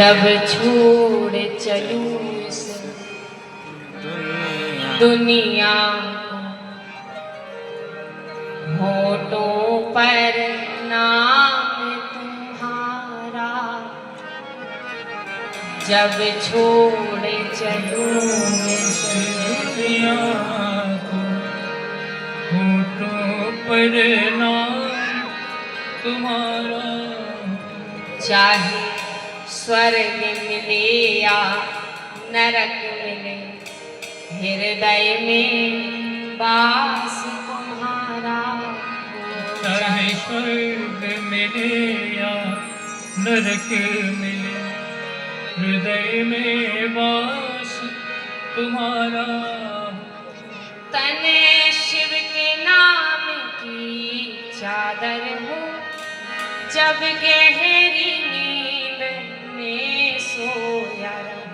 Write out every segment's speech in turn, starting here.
जब छोड़ चलूं इस दुनिया होठों पर नाम तुम्हारा, जब छोड़ चलूं इस दुनिया होठों पर नाम तुम्हारा, चाहे स्वर्ग मिले या नरक मिले, हृदय में वास तुम्हारा। चाहे स्वर्ग मिले या नरक मिले, हृदय में वास तुम्हारा। तने शिव के नाम की चादर हो, जब गहरी नींद में सोया रहूं।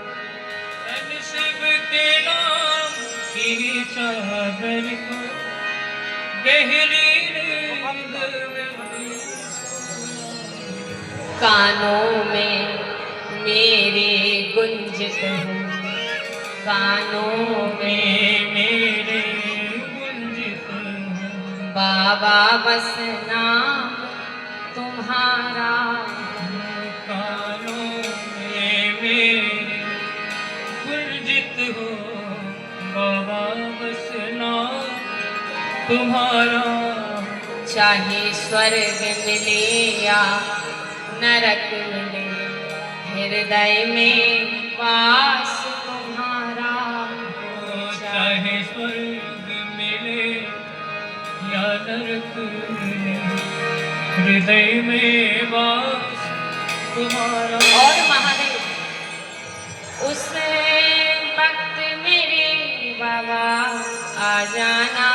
तन शिव के नाम की चादर को गहरी नींद में सोया। कानों में मेरे गुंजत हूँ, कानों में मेरे गुंजित हूँ। बाबा बस नाम तुम्हारा। कानों में मेरे गुंजित हो, बाबा बस नाम तुम्हारा। चाहे स्वर्ग मिले या नरक मिले, हृदय में वास तुम्हारा। चाहे स्वर्ग मिले या नरक मिले, हृदय में वास तुम्हारा। और महादेव, उस वक्त मेरे बाबा आ जाना,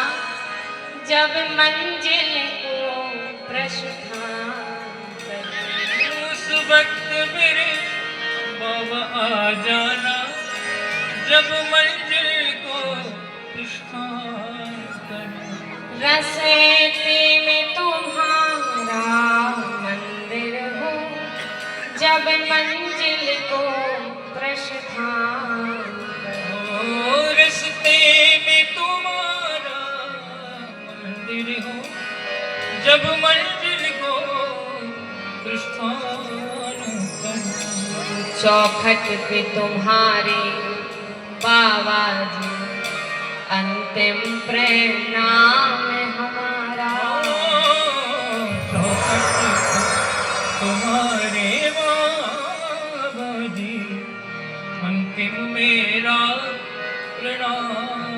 जब मंजिल को प्रस्थान करे। उस वक्त मेरे बाबा आ जाना, जब मंजिल को प्रस्थान करे। रस्ते में तुम्हारा मंदिर हो, जब मंजिल को प्रस्थान करे। रस्ते में तुम्हारा मंदिर हो, जब मंजिल को प्रस्थान करे। चौखट पे तुम्हारे बाबा जी, अंतिम प्रणाम हमारा। चौखट पे तुम्हारे बाबा जी, अंतिम मेरा प्रणाम।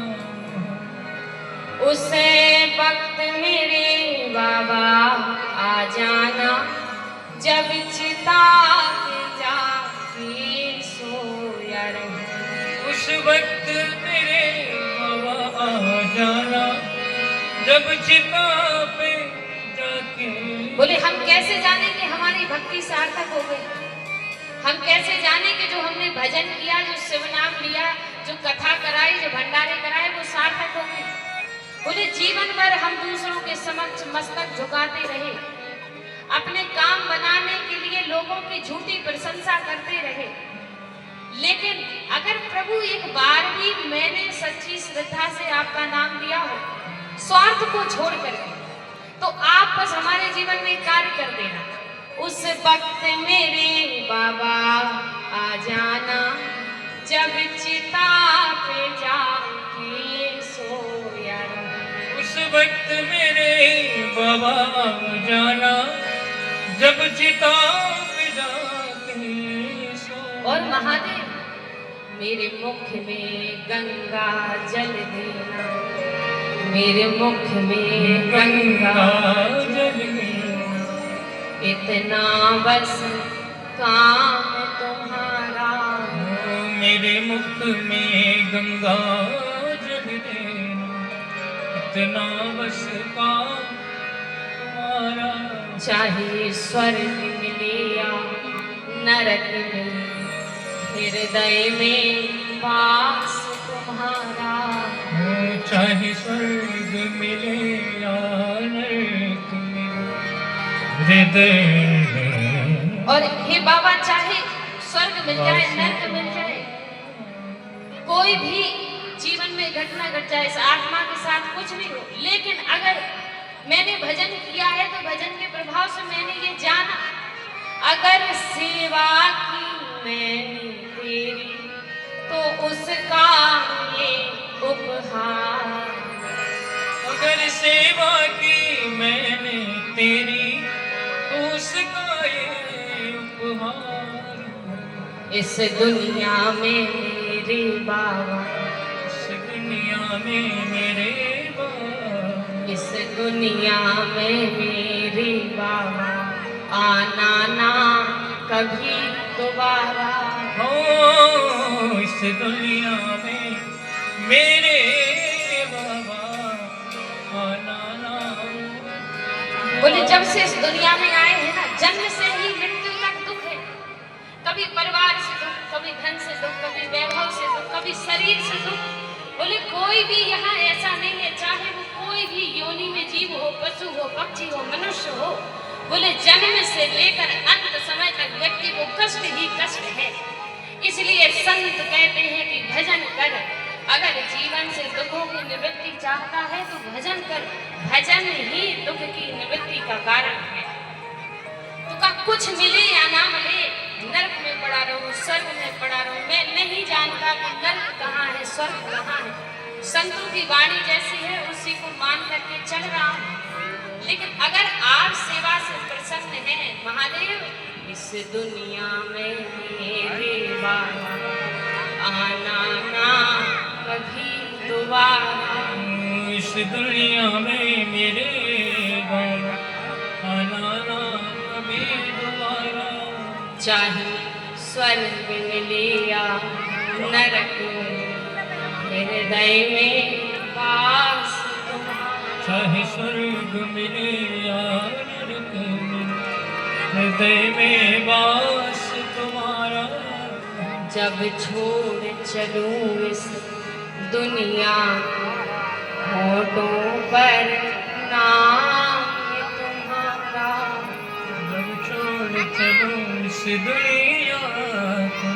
उसे वक्त मेरे बाबा आ जाना, जब चिता पे जाके सोया रहूं। उस वक्त मेरे बाबा आ जाना, जब चिता पे जाके। बोले हम कैसे जाने कि हमारी भक्ति सार्थक हो गई? हम कैसे जाने कि जो हमने भजन किया, जो शिव नाम लिया, जो कथा कराई, जो भंडारे कराए, वो सार्थक हो गए? बोले जीवन भर हम दूसरों के समक्ष मस्तक झुकाते रहे, अपने काम बनाने के लिए लोगों की झूठी प्रशंसा करते रहे, लेकिन अगर प्रभु एक बार भी मैंने सच्ची श्रद्धा से आपका नाम लिया हो, स्वार्थ को छोड़ करके, तो आप बस हमारे जीवन में कार्य कर देना। उस वक्त मेरे बाबा आ जाना, जब चिता पे जाके सोया रहूं। उस वक्त मेरे बाबा आ जाना, जब चिता पे जाके सो। और महादेव, मेरे मुख में गंगा जल देना, मेरे मुख में गंगा जल देना। इतना बस काम तुम्हारा। मेरे मुख में गंगा जल देना, इतना बस काम तुम्हारा। चाहे स्वर्ग मिले या नरक मिले, हृदय में वास तुम्हारा। चाहे स्वर्ग मिले या नरक मिले, हृदय। और हे बाबा, चाहे स्वर्ग मिल जाए, नर्क मिल जाए, कोई भी जीवन में घटना घट जाए, इस आत्मा के साथ कुछ भी हो, लेकिन अगर मैंने भजन किया है तो भजन के प्रभाव से मैंने ये जाना, अगर सेवा की मैंने तेरी तो उसका ये उपहार। अगर सेवा की मैंने तेरी तो उसका ये उपहार। इस दुनिया में मेरे बाबा, इस दुनिया में मेरे बाबा, इस दुनिया में मेरे बाबा, आना ना कभी दोबारा। हो इस दुनिया में मेरे बाबा, आना ना। बोले जब से इस दुनिया में आए हैं ना, जन्म से ही मृत्यु तक दुख है। कभी परिवार से दुख, कभी धन से दुख, कभी वैभव से दुख, कभी शरीर से दुख। बोले कोई भी यहाँ ऐसा नहीं है, चाहे वो कोई भी योनि में जीव हो, पशु हो, पक्षी हो, मनुष्य हो, बोले जन्म से लेकर अंत समय तक व्यक्ति को कष्ट ही कष्ट है। इसलिए संत कहते हैं कि भजन कर, अगर जीवन से दुखों की निवृत्ति चाहता है तो भजन कर, भजन ही दुख की निवृत्ति का कारण है। तो का कुछ मिले या ना मिले, नर्क में पड़ा रहूं, स्वर्ग में पड़ा रहूं, मैं नहीं जानता कि नर्क कहाँ है, स्वर्ग कहाँ है। संतों की वाणी जैसी है उसी को मान करके चल रहा हूं। लेकिन अगर आप सेवा से प्रसन्न हैं महादेव, इस दुनिया में मेरे बाबा, आना ना कभी दोबारा। इस दुनिया में मेरे बाबा, आना ना कभी दोबारा। चाहे स्वर्ग मिले या नरक, हृदय में वास तुम्हारा। चाहे स्वर्ग मिले या नरक मिले, हृदय में वास तुम्हारा। जब छोड़ चलूं इस दुनिया, होठों पर नाम तुम्हारा। जब छोड़ चलूं इस दुनिया को,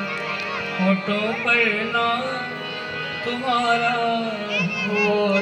होठों पर नाम तुम्हारा। हो